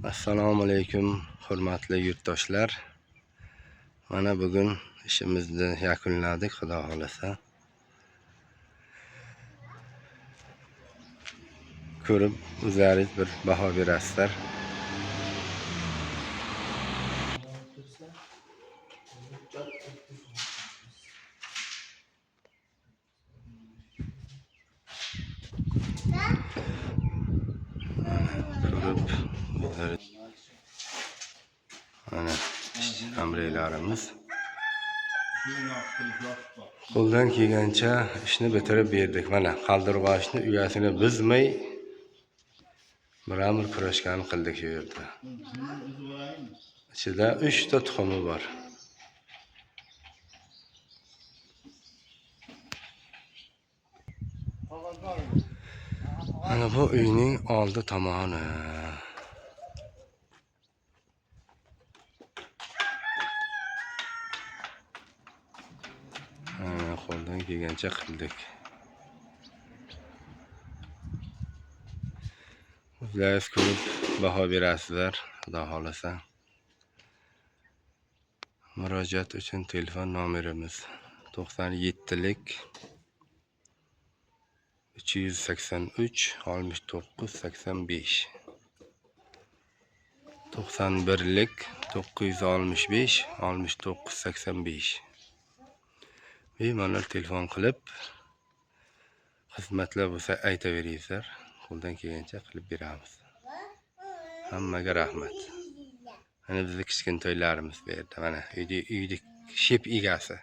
Assalomu alaykum hurmatli yurtdoshlar. Mana bugun ishimizni yakunladik, xudo xolasa. Ko'rib o'zlaringiz bir baho berasizlar. Ko'rib mana hamreylarimiz qo'ldan kelgancha ishni bitirib berdik. Mana qaldirg'ochni uyasini buzmay biramir kurashgan qildik shu yerda. Ichida 3 ta tuxumi bor. Mana bu uyning oldi tomoni. Qo'ldan kelgancha qildik. O'zlaringiz ko'rib baho berasizlar, xudo xolasa. Murojaat uchun telefon nomerimiz 97lik 383 69 85, 91lik 965 69 85. Bemalol telefon qilib xizmatlar bo'lsa aytaveringizlar. Qo'ldan kelgancha qilib beramiz. Hammaga rahmat. Mana bizning kichkintoylarimiz bu yerda. Mana uyning shep egasi.